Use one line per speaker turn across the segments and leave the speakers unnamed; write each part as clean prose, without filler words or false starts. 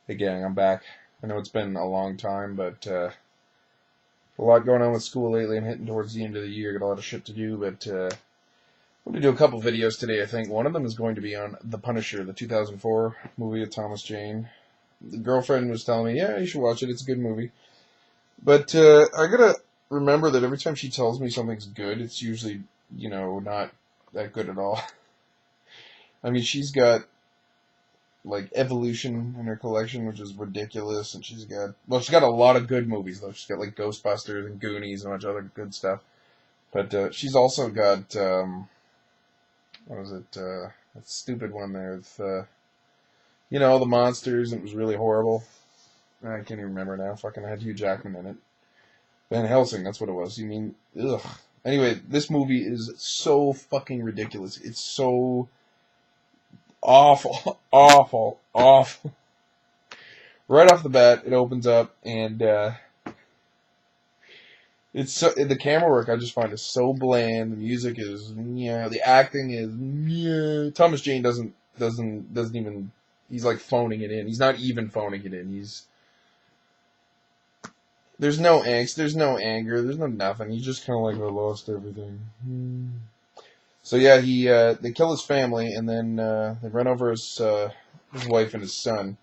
Hey gang, I'm back. I know it's been a long time, but a lot going on with school lately. I'm hitting towards the end of the year, got a lot of shit to do, but I'm going to do a couple videos today, I think. One of them is going to be on The Punisher, the 2004 movie with Thomas Jane. The girlfriend was telling me, yeah, you should watch it, it's a good movie. But I gotta remember that every time she tells me something's good, it's usually, not that good at all. I mean, she's got like Evolution in her collection, which is ridiculous, and she's got a lot of good movies though. She's got like Ghostbusters and Goonies and a bunch of other good stuff. But she's also got what was it? That stupid one there with the monsters. And it was really horrible. I can't even remember now. Fucking had Hugh Jackman in it. Van Helsing, that's what it was. You mean, ugh. Anyway, this movie is so fucking ridiculous. It's so awful, awful, awful. Right off the bat, it opens up, and the camera work I just find is so bland. The music is the acting is Thomas Jane doesn't even. He's like phoning it in. He's not even phoning it in. There's no angst, there's no anger, there's no nothing. He's just kind of like, I lost everything. So yeah, they kill his family, and then they run over his wife and his son.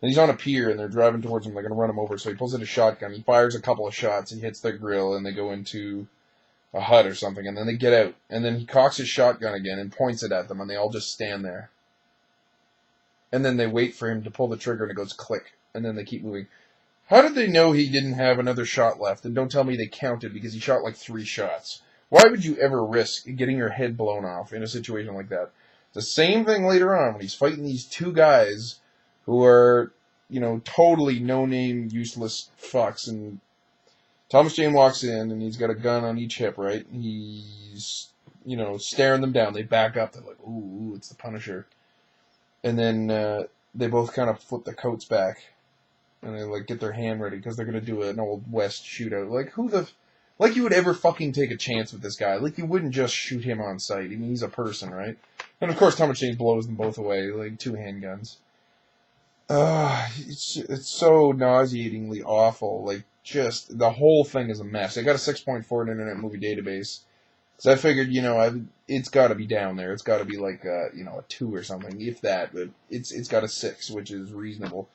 And he's on a pier, and they're driving towards him. They're going to run him over, so he pulls out a shotgun. He fires a couple of shots. He hits their grill, and they go into a hut or something, and then they get out. And then he cocks his shotgun again and points it at them, and they all just stand there. And then they wait for him to pull the trigger, and it goes click, and then they keep moving. How did they know he didn't have another shot left? And don't tell me they counted, because he shot like 3 shots. Why would you ever risk getting your head blown off in a situation like that? The same thing later on when he's fighting these 2 guys who are, totally no-name, useless fucks. And Thomas Jane walks in, and he's got a gun on each hip, right? He's, staring them down. They back up. They're like, ooh, it's the Punisher. And then they both kind of flip their coats back. And they, get their hand ready, because they're going to do an Old West shootout. Like you would ever fucking take a chance with this guy. Like, you wouldn't just shoot him on sight. I mean, he's a person, right? And, of course, Thomas Jane blows them both away, like 2 handguns. It's so nauseatingly awful. Like, just, the whole thing is a mess. I got a 6.4 in Internet Movie Database. Because I figured, it's got to be down there. It's got to be like, a 2 or something, if that. But it's got a 6, which is reasonable.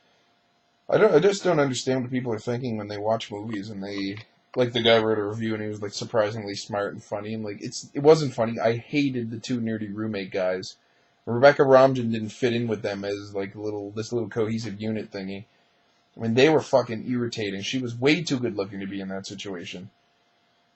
I just don't understand what people are thinking when they watch movies and they, like, the guy wrote a review and he was, like, surprisingly smart and funny, and, like, it wasn't funny. I hated the 2 nerdy roommate guys. Rebecca Romijn didn't fit in with them as, like, this little cohesive unit thingy. I mean, they were fucking irritating. She was way too good looking to be in that situation.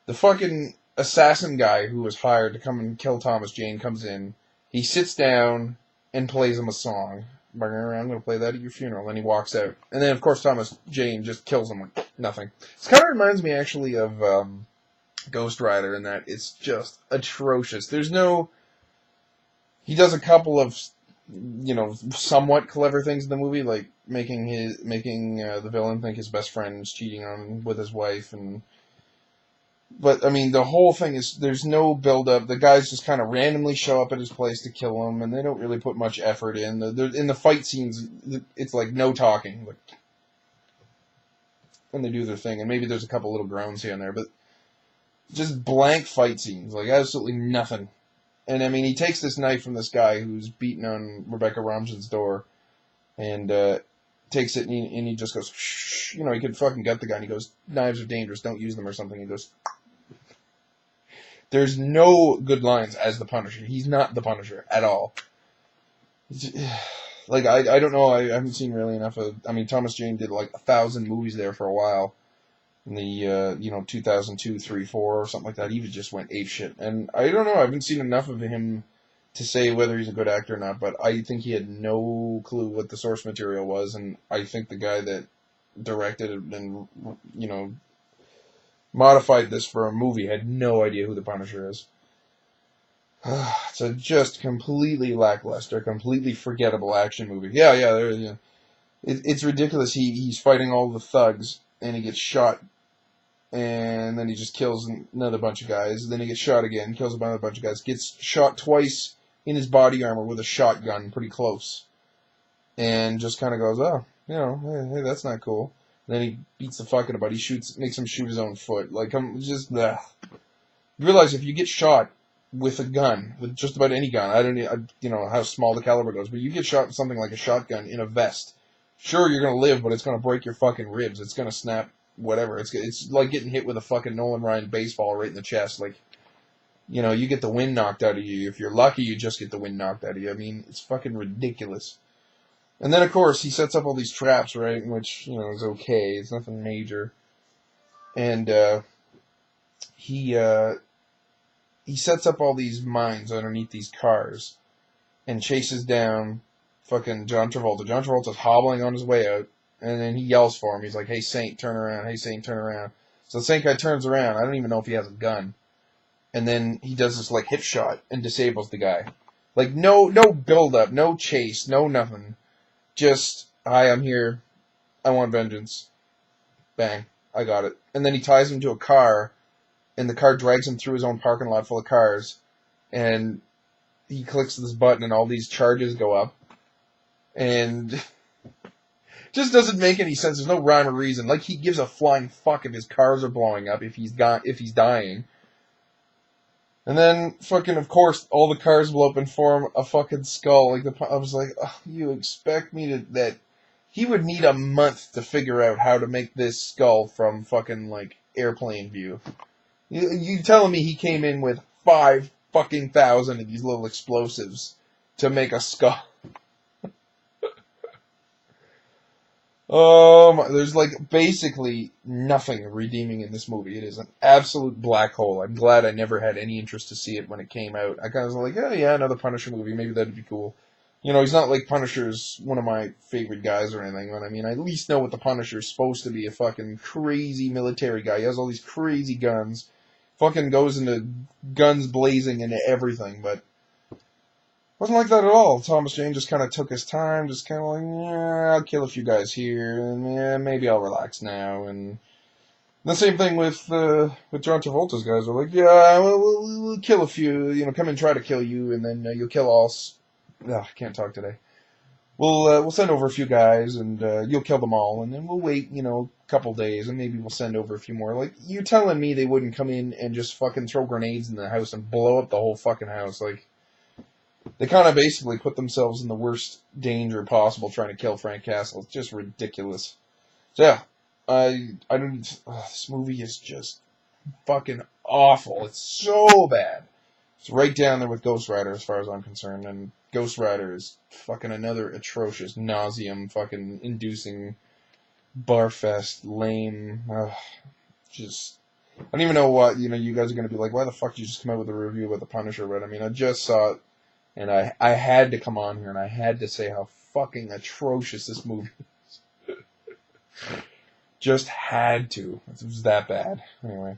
The fucking assassin guy who was hired to come and kill Thomas Jane comes in, he sits down and plays him a song. I'm going to play that at your funeral. And he walks out. And then, of course, Thomas Jane just kills him like nothing. This kind of reminds me, actually, of Ghost Rider in that it's just atrocious. He does a couple of, somewhat clever things in the movie, like making the villain think his best friend is cheating with his wife. But, I mean, the whole thing is, there's no build-up. The guys just kind of randomly show up at his place to kill him, and they don't really put much effort in. In the fight scenes, it's like no talking. And they do their thing, and maybe there's a couple little groans here and there, but just blank fight scenes, like absolutely nothing. And, I mean, he takes this knife from this guy who's beating on Rebecca Romijn's door, and takes it, and he just goes, shh, he could fucking gut the guy, and he goes, knives are dangerous, don't use them or something. He goes... There's no good lines as the Punisher. He's not the Punisher at all. Like, I don't know. I haven't seen really enough of... I mean, Thomas Jane did like 1,000 movies there for a while. In the, 2002, 3, 4 or something like that. He just went apeshit. And I don't know. I haven't seen enough of him to say whether he's a good actor or not. But I think he had no clue what the source material was. And I think the guy that directed it and, modified this for a movie had no idea who the Punisher is. It's a just completely lackluster, completely forgettable action movie. Yeah. It's ridiculous. He's fighting all the thugs, and he gets shot, and then he just kills another bunch of guys. Then he gets shot again, kills another bunch of guys. Gets shot twice in his body armor with a shotgun, pretty close, and just kind of goes, oh, You know, hey, that's not cool. And then he beats the fuck out of it. He makes him shoot his own foot. Like, I'm just, ugh. You realize if you get shot with a gun, with just about any gun, you know how small the caliber goes, but you get shot with something like a shotgun in a vest. Sure, you're gonna live, but it's gonna break your fucking ribs. It's gonna snap whatever. It's like getting hit with a fucking Nolan Ryan baseball right in the chest. Like, you know, you get the wind knocked out of you. If you're lucky, you just get the wind knocked out of you. I mean, it's fucking ridiculous. And then, of course, he sets up all these traps, right? Which, you know, is okay. It's nothing major. And he he sets up all these mines underneath these cars and chases down fucking John Travolta. John Travolta's hobbling on his way out, and then he yells for him. He's like, "Hey, Saint, turn around. Hey, Saint, turn around." So the Saint guy turns around. I don't even know if he has a gun. And then he does this, like, hip shot and disables the guy. Like, no build-up, no chase, no nothing. Just, hi, I'm here. I want vengeance. Bang. I got it. And then he ties him to a car, and the car drags him through his own parking lot full of cars, and he clicks this button, and all these charges go up, and just doesn't make any sense. There's no rhyme or reason. Like, he gives a flying fuck if his cars are blowing up, if he's dying. And then, fucking, of course, all the cars blow up and form a fucking skull. Like, I was like, oh, you expect me that he would need a month to figure out how to make this skull from fucking, like, airplane view. You telling me he came in with 5 fucking thousand of these little explosives to make a skull? There's like basically nothing redeeming in this movie. It is an absolute black hole. I'm glad I never had any interest to see it when it came out. I kind of was like, oh yeah, another Punisher movie. Maybe that'd be cool. You know, he's not like Punisher's one of my favorite guys or anything, but I mean, I at least know what the Punisher's supposed to be, a fucking crazy military guy. He has all these crazy guns. Fucking goes into guns blazing into everything, but wasn't like that at all. Thomas Jane just kind of took his time, just kind of like, yeah, I'll kill a few guys here, and yeah, maybe I'll relax now. And the same thing with John Travolta's guys. We're like, yeah, we'll kill a few, you know, come and try to kill you, and then you'll kill all. I can't talk today. We'll send over a few guys, and you'll kill them all, and then we'll wait, you know, a couple days, and maybe we'll send over a few more. Like, you're telling me they wouldn't come in and just fucking throw grenades in the house and blow up the whole fucking house? Like, they kind of basically put themselves in the worst danger possible trying to kill Frank Castle. It's just ridiculous. So yeah, I don't. This movie is just fucking awful. It's so bad. It's right down there with Ghost Rider as far as I'm concerned, and Ghost Rider is fucking another atrocious, nauseum, fucking inducing, barfest, lame. Just. I don't even know what, you know, you guys are going to be like, why the fuck did you just come out with a review about The Punisher? But I mean, I just saw it. And I had to come on here and I had to say how fucking atrocious this movie is. Just had to. It was that bad. Anyway.